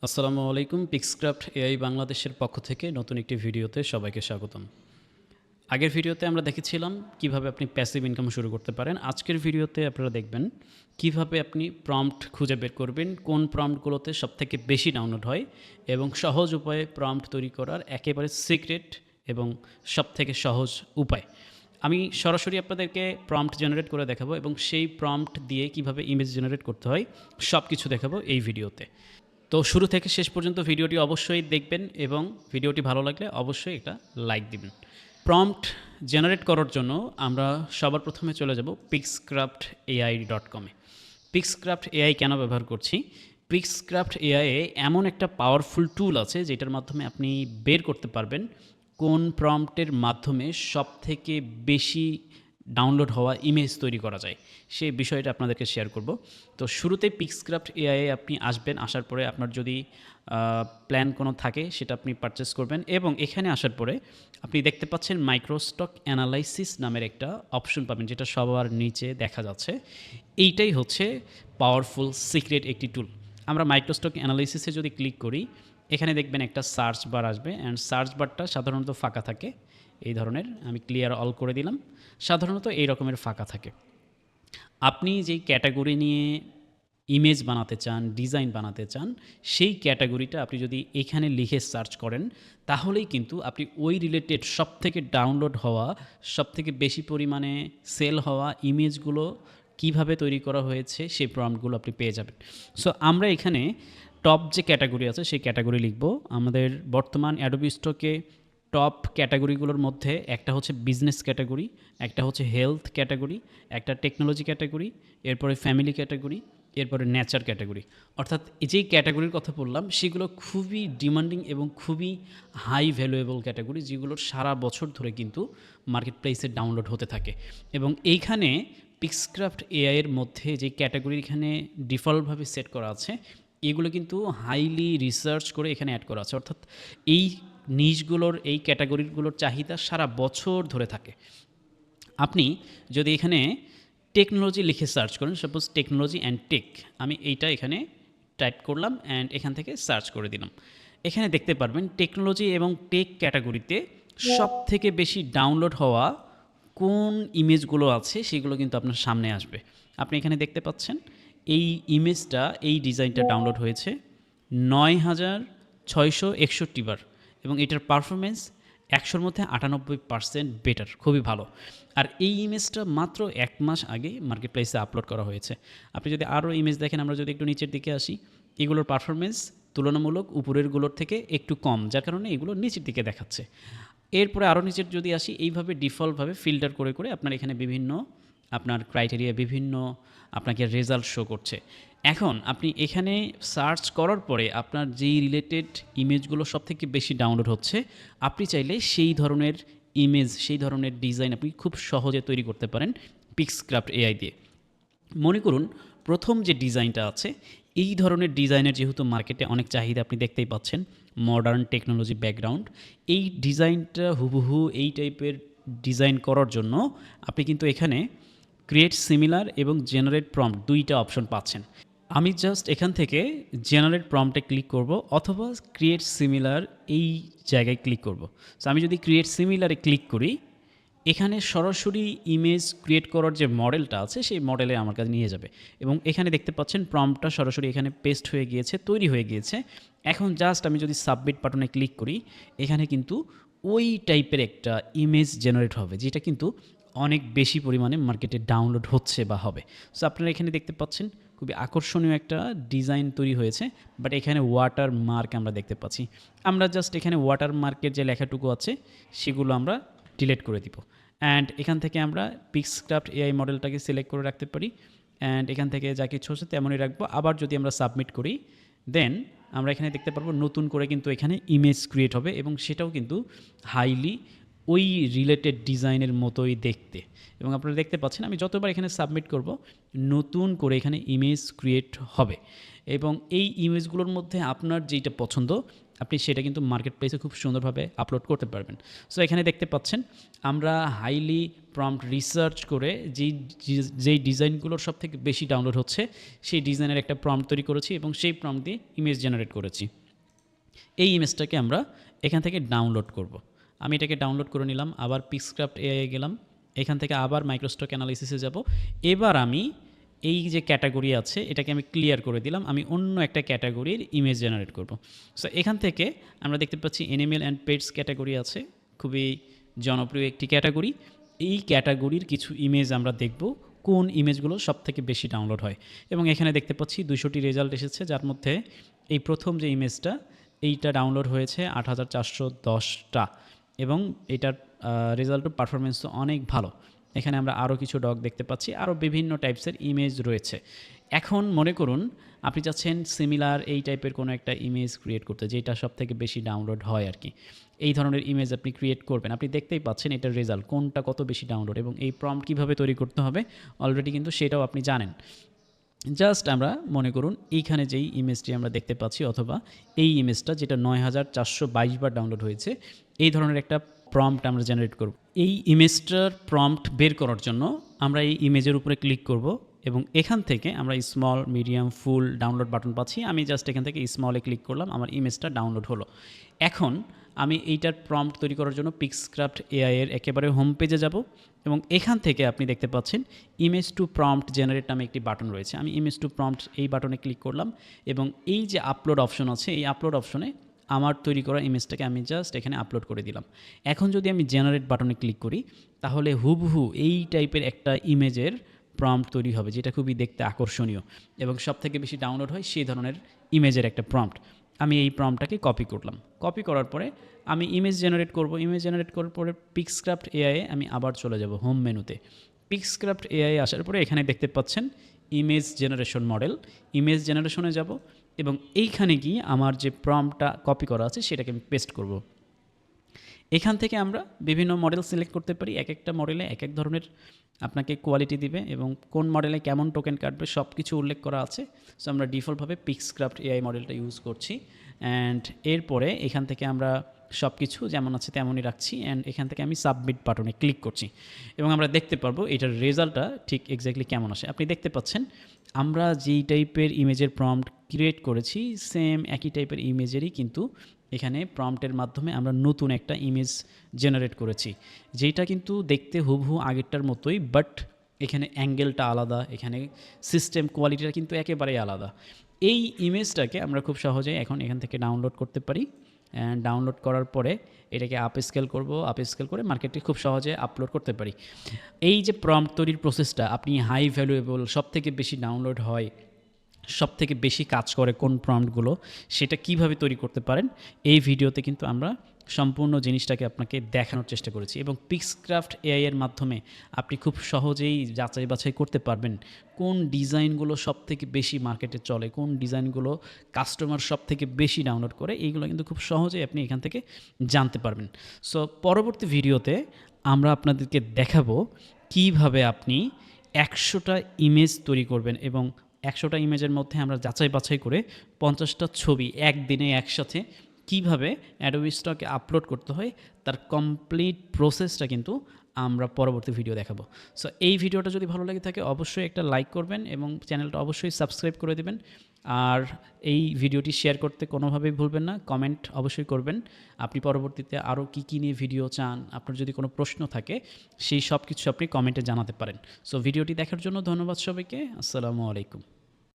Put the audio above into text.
আসসালামু আলাইকুম। পিক্সক্রাফট এআই বাংলাদেশের পক্ষ থেকে নতুন একটি ভিডিওতে সবাইকে স্বাগতম। আগের ভিডিওতে আমরা দেখেছিলাম কিভাবে আপনি প্যাসিভ ইনকাম শুরু করতে পারেন। আজকের ভিডিওতে আপনারা দেখবেন কিভাবে আপনি প্রম্পট খুঁজে বের করবেন, কোন প্রম্পটগুলোতে সবথেকে বেশি ডাউনলোড হয় এবং সহজ উপায়ে প্রম্পট তৈরি করার একেবারে সিক্রেট এবং সবথেকে সহজ উপায়। আমি সরাসরি আপনাদেরকে প্রম্পট জেনারেট করে দেখাবো এবং সেই প্রম্পট দিয়ে কিভাবে ইমেজ জেনারেট করতে হয় সব কিছু দেখাবো এই ভিডিওতে। তো শুরু থেকে শেষ পর্যন্ত ভিডিওটি অবশ্যই দেখবেন এবং ভিডিওটি ভালো লাগলে অবশ্যই একটা লাইক দিবেন। প্রম্পট জেনারেট করার জন্য আমরা সবার প্রথমে চলে যাব pixcraft.ai.com-এ। পিক্সক্রাফট এআই কেন ব্যবহার করছি? পিক্সক্রাফট এআই এমন একটা পাওয়ারফুল টুল আছে যেটার মাধ্যমে আপনি বের করতে পারবেন কোন প্রম্পটের মাধ্যমে সবথেকে বেশি ডাউনলোড হওয়া ইমেজ তৈরি করা যায়, সেই বিষয়টা আপনাদেরকে শেয়ার করব। তো শুরুতে পিক্সক্রাফট এআই আপনি আসবেন, আসার পরে আপনার যদি প্ল্যান কোনো থাকে সেটা আপনি পারচেস করবেন এবং এখানে আসার পরে আপনি দেখতে পাচ্ছেন মাইক্রোস্টক অ্যানালাইসিস নামের একটা অপশন পাবেন, যেটা সবার নিচে দেখা যাচ্ছে। এইটাই হচ্ছে পাওয়ারফুল সিক্রেট একটি টুল। আমরা মাইক্রোস্টক অ্যানালাইসিসে যদি ক্লিক করি, এখানে দেখবেন একটা সার্চ বার আসবে অ্যান্ড সার্চ বারটা সাধারণত ফাঁকা থাকে এই ধরনের। আমি ক্লিয়ার অল করে দিলাম। সাধারণত এই রকমের ফাঁকা থাকে। আপনি যেই ক্যাটাগরি নিয়ে ইমেজ বানাতে চান, ডিজাইন বানাতে চান, সেই ক্যাটাগরিটা আপনি যদি এখানে লিখে সার্চ করেন, তাহলেই কিন্তু আপনি ওই রিলেটেড সবথেকে ডাউনলোড হওয়া, সবথেকে বেশি পরিমাণে সেল হওয়া ইমেজগুলো কিভাবে তৈরি করা হয়েছে সেই প্রম্পটগুলো আপনি পেয়ে যাবেন। সো আমরা এখানে টপ যে ক্যাটাগরি আছে সেই ক্যাটাগরি লিখব। আমাদের বর্তমান অ্যাডোবি স্টকে টপ ক্যাটাগরিগুলোর মধ্যে একটা হচ্ছে বিজনেস ক্যাটাগরি, একটা হচ্ছে হেলথ ক্যাটাগরি, একটা টেকনোলজি ক্যাটাগরি, এরপরে ফ্যামিলি ক্যাটাগরি, এরপরে নেচার ক্যাটাগরি। অর্থাৎ এই যেই ক্যাটাগরির কথা বললাম সেগুলো খুবই ডিমান্ডিং এবং খুবই হাই ভ্যালুয়েবল ক্যাটাগরি, যেগুলোর সারা বছর ধরে কিন্তু মার্কেট প্লেসে ডাউনলোড হতে থাকে। এবং এইখানে পিক্সক্রাফট এআই এর মধ্যে যে ক্যাটাগরি এখানে ডিফল্টভাবে সেট করা আছে, এগুলো কিন্তু হাইলি রিসার্চ করে এখানে অ্যাড করা আছে। অর্থাৎ এই নিশগুলোর, এই ক্যাটাগরিগুলোর চাহিদা সারা বছর ধরে থাকে। আপনি যদি এখানে টেকনোলজি লিখে সার্চ করেন, সাপোজ টেকনোলজি অ্যান্ড টেক, আমি এইটা এখানে টাইপ করলাম অ্যান্ড এখান থেকে সার্চ করে দিলাম। এখানে দেখতে পারবেন টেকনোলজি এবং টেক ক্যাটাগরিতে সব থেকে বেশি ডাউনলোড হওয়া কোন ইমেজগুলো আছে সেগুলো কিন্তু আপনার সামনে আসবে। আপনি এখানে দেখতে পাচ্ছেন এই ইমেজটা, এই ডিজাইনটা ডাউনলোড হয়েছে ৯,৬৬১ বার এবং এটার পারফরমেন্স ১০০-র মধ্যে ৯৮% বেটার, খুবই ভালো। আর এই ইমেজটা মাত্র ১ মাস আগে মার্কেট প্লেসে আপলোড করা হয়েছে। আপনি যদি আরও ইমেজ দেখেন, আমরা যদি একটু নিচের দিকে আসি, এগুলোর পারফরমেন্স তুলনামূলক উপরেরগুলোর থেকে একটু কম, যার কারণে এগুলো নিচের দিকে দেখাচ্ছে। এরপরে আরও নিচের যদি আসি, এইভাবে ডিফল্টভাবে ফিল্টার করে করে আপনার এখানে বিভিন্ন আপনার ক্রাইটেরিয়া, বিভিন্ন আপনাকে রেজাল্ট শো করছে। এখন আপনি এখানে সার্চ করার পরে আপনার যেই রিলেটেড ইমেজগুলো সবথেকে বেশি ডাউনলোড হচ্ছে, আপনি চাইলে সেই ধরনের ইমেজ, সেই ধরনের ডিজাইন আপনি খুব সহজে তৈরি করতে পারেন পিক্সক্রাফট এআই দিয়ে। মনে করুন প্রথম যে ডিজাইনটা আছে, এই ধরনের ডিজাইনের যেহেতু মার্কেটে অনেক চাহিদা আপনি দেখতেই পাচ্ছেন, মডার্ন টেকনোলজি ব্যাকগ্রাউন্ড, এই ডিজাইনটা হুবহু এই টাইপের ডিজাইন করার জন্য আপনি কিন্তু এখানে ক্রিয়েট সিমিলার এবং জেনারেট প্রম্পট দুইটা অপশন পাচ্ছেন। আমি জাস্ট এখান থেকে জেনারেট প্রম্পটে ক্লিক করব অথবা ক্রিয়েট সিমিলার এই জায়গায় ক্লিক করব। সো আমি যদি ক্রিয়েট সিমিলারে ক্লিক করি, এখানে সরাসরি ইমেজ ক্রিয়েট করার যে মডেলটা আছে সেই মডেলে আমার কাছে নিয়ে যাবে এবং এখানে দেখতে পাচ্ছেন প্রম্পটটা সরাসরি এখানে পেস্ট হয়ে গিয়েছে, তৈরি হয়ে গিয়েছে। এখন জাস্ট আমি যদি সাবমিট বাটনে ক্লিক করি, এখানে কিন্তু ওই টাইপের একটা ইমেজ জেনারেট হবে, যেটা কিন্তু অনেক বেশি পরিমাণে মার্কেটে ডাউনলোড হচ্ছে বা হবে। সো আপনারা এখানে দেখতে পাচ্ছেন খুবই আকর্ষণীয় একটা ডিজাইন তৈরি হয়েছে, বাট এখানে ওয়াটার মার্ক আমরা দেখতে পাচ্ছি। আমরা জাস্ট এখানে ওয়াটার মার্কের যে লেখাটুকু আছে সেগুলো আমরা ডিলিট করে দিব অ্যান্ড এখান থেকে আমরা পিক্সক্রাফট এআই মডেলটাকে সিলেক্ট করে রাখতে পারি অ্যান্ড এখান থেকে যা কিছু হচ্ছে তেমনই রাখবো। আবার যদি আমরা সাবমিট করি, দেন আমরা এখানে দেখতে পারবো নতুন করে কিন্তু এখানে ইমেজ ক্রিয়েট হবে এবং সেটাও কিন্তু হাইলি ওই রিলেটেড ডিজাইনের মতোই দেখতে। এবং আপনারা দেখতে পাচ্ছেন আমি যতবার এখানে সাবমিট করব, নতুন করে এখানে ইমেজ ক্রিয়েট হবে এবং এই ইমেজগুলোর মধ্যে আপনার যেটা পছন্দ আপনি সেটা কিন্তু মার্কেট প্লেসে খুব সুন্দরভাবে আপলোড করতে পারবেন। সো এখানে দেখতে পাচ্ছেন আমরা হাইলি প্রম্পট রিসার্চ করে যেই ডিজাইনগুলোর সব থেকে বেশি ডাউনলোড হচ্ছে সেই ডিজাইনের একটা প্রম্পট তৈরি করেছি এবং সেই প্রম্পট দিয়ে ইমেজ জেনারেট করেছি। এই ইমেজটাকে আমরা এখান থেকে ডাউনলোড করব। আমি এটাকে ডাউনলোড করে নিলাম, আবার পিক্সক্রাফট এআই গেলাম, এখান থেকে আবার মাইক্রোস্টক অ্যানালাইসিসে যাব। এবার আমি এই যে ক্যাটাগরি আছে এটাকে আমি ক্লিয়ার করে দিলাম, আমি অন্য একটা ক্যাটাগরির ইমেজ জেনারেট করব। সো এখান থেকে আমরা দেখতে পাচ্ছি অ্যানিমেল অ্যান্ড পেটস ক্যাটাগরি আছে, খুবই জনপ্রিয় একটি ক্যাটাগরি। এই ক্যাটাগরির কিছু ইমেজ আমরা দেখব কোন ইমেজগুলো সব থেকে বেশি ডাউনলোড হয়। এবং এখানে দেখতে পাচ্ছি 200টি রেজাল্ট এসেছে, যার মধ্যে এই প্রথম যে ইমেজটা এইটা ডাউনলোড হয়েছে 8410টা এবং এটার রেজাল্ট পারফরমেন্সও অনেক ভালো। এখানে আমরা আরও কিছু ডগ দেখতে পাচ্ছি, আরও বিভিন্ন টাইপসের ইমেজ রয়েছে। এখন মনে করুন আপনি চাচ্ছেন সিমিলার এই টাইপের কোনো একটা ইমেজ ক্রিয়েট করতে, যেটা সব থেকে বেশি ডাউনলোড হয় আর কি। এই ধরনের ইমেজ আপনি ক্রিয়েট করবেন, আপনি দেখতেই পাচ্ছেন এটার রেজাল্ট কোনটা কত বেশি ডাউনলোড এবং এই প্রম্পট কীভাবে তৈরি করতে হবে অলরেডি কিন্তু সেটাও আপনি জানেন। জাস্ট আমরা মনে করুন এইখানে যেই ইমেজটি আমরা দেখতে পাচ্ছি অথবা এই ইমেজটা যেটা 9422 বার ডাউনলোড হয়েছে, এই ধরনের একটা প্রম্পট আমরা জেনারেট করব। এই ইমেজটার প্রম্পট বের করার জন্য আমরা এই ইমেজের উপরে ক্লিক করব এবং এখান থেকে আমরা স্মল, মিডিয়াম, ফুল ডাউনলোড বাটন পাচ্ছি। আমি জাস্ট এখান থেকে স্মলে ক্লিক করলাম, আমার ইমেজটা ডাউনলোড হলো। এখন আমি এইটার প্রম্পট তৈরি করার জন্য পিক্সক্রাফট এআই এর একেবারে হোম পেজে যাব এবং এখান থেকে আপনি দেখতে পাচ্ছেন ইমেজ টু প্রম্পট জেনারেট নামে একটি বাটন রয়েছে। আমি ইমেজ টু প্রম্পট এই বাটনে ক্লিক করলাম এবং এই যে আপলোড অপশন আছে এই আপলোড অপশনে আমার তৈরি করা ইমেজটাকে আমি জাস্ট এখানে আপলোড করে দিলাম। এখন যদি আমি জেনারেট বাটনে ক্লিক করি তাহলে হুবহু এই টাইপের একটা ইমেজের প্রম্পট তৈরি হবে, যেটা খুবই দেখতে আকর্ষণীয় এবং সব থেকে বেশি ডাউনলোড হয় সেই ধরনের ইমেজের একটা প্রম্পট। আমি এই প্রম্পটটাকে কপি করলাম, কপি করার পরে আমি ইমেজ জেনারেট করব। ইমেজ জেনারেট করার পরে পিক্সক্রাফট এআই আমি আবার চলে যাব হোম মেনুতে। পিক্সক্রাফট এআই আসার পরে এখানে দেখতে পাচ্ছেন ইমেজ জেনারেশন মডেল, ইমেজ জেনারেশনে যাব এবং এইখানে গিয়ে আমার যে প্রম্পটটা কপি করা আছে সেটাকে আমি পেস্ট করব। এখান থেকে আমরা বিভিন্ন মডেল সিলেক্ট করতে পারি, এক একটা মডেলে এক এক ধরনের আপনাকে কোয়ালিটি দিবে এবং কোন মডেলে কেমন টোকেন কাটবে সব কিছু উল্লেখ করা আছে। সো আমরা ডিফল্টভাবে পিক্সক্রাফট এআই মডেলটা ইউজ করছি অ্যান্ড এরপরে এখান থেকে আমরা সব কিছু যেমন আছে তেমনই রাখছি অ্যান্ড এখান থেকে আমি সাবমিট বাটনে ক্লিক করছি এবং আমরা দেখতে পারবো এটার রেজাল্টটা ঠিক এক্স্যাক্টলি কেমন আসে। আপনি দেখতে পাচ্ছেন আমরা যেই টাইপের ইমেজের প্রম্পট ক্রিয়েট করেছি সেম একই টাইপের ইমেজেরই কিন্তু এখানে প্রম্পটের মাধ্যমে আমরা নতুন একটা ইমেজ জেনারেট করেছি, যেটা কিন্তু দেখতে হুবহু আগেরটার মতোই, বাট এখানে অ্যাঙ্গেলটা আলাদা, এখানে সিস্টেম কোয়ালিটিটা কিন্তু একেবারেই আলাদা। এই ইমেজটাকে আমরা খুব সহজেই এখন এখান থেকে ডাউনলোড করতে পারি অ্যান্ড ডাউনলোড করার পরে এটাকে আপ স্কেল করব, আপ স্কেল করে মার্কেটে খুব সহজে আপলোড করতে পারি। এই যে প্রম্পট তৈরির প্রসেসটা, আপনি হাই ভ্যালুয়েবল সব থেকে বেশি ডাউনলোড হয়, সব থেকে বেশি কাজ করে কোন প্রম্পটগুলো, সেটা কিভাবে তৈরি করতে পারেন এই ভিডিওতে কিন্তু আমরা সম্পূর্ণ জিনিসটাকে আপনাকে দেখানোর চেষ্টা করেছি এবং পিক্সক্রাফট এআই এর মাধ্যমে আপনি খুব সহজেই যাচাই বাছাই করতে পারবেন কোন ডিজাইনগুলো সব থেকে বেশি মার্কেটে চলে, কোন ডিজাইনগুলো কাস্টমার সব থেকে বেশি ডাউনলোড করে, এইগুলো কিন্তু খুব সহজেই আপনি এখান থেকে জানতে পারবেন। সো পরবর্তী ভিডিওতে আমরা আপনাদেরকে দেখাবো কিভাবে আপনি 100টা ইমেজ তৈরি করবেন এবং 100টা ইমেজের মধ্যে আমরা যাচাই বাছাই করে 50টা ছবি একদিনে একসাথে কিভাবে অ্যাডোবি স্টকে আপলোড করতে হয় তার কমপ্লিট প্রসেসটা কিন্তু আমরা পরবর্তী ভিডিও দেখাবো। সো এই ভিডিওটা যদি ভালো লাগে থাকে অবশ্যই একটা লাইক করবেন এবং চ্যানেলটা অবশ্যই সাবস্ক্রাইব করে দেবেন আর এই ভিডিওটি শেয়ার করতে কোনোভাবেই ভুলবেন না, কমেন্ট অবশ্যই করবেন আপনি পরবর্তীতে আরও কী নিয়ে ভিডিও চান, আপনার যদি কোনো প্রশ্ন থাকে সেই সব কিছু আপনি কমেন্টে জানাতে পারেন। সো ভিডিওটি দেখার জন্য ধন্যবাদ সবাইকে, আসসালামু আলাইকুম।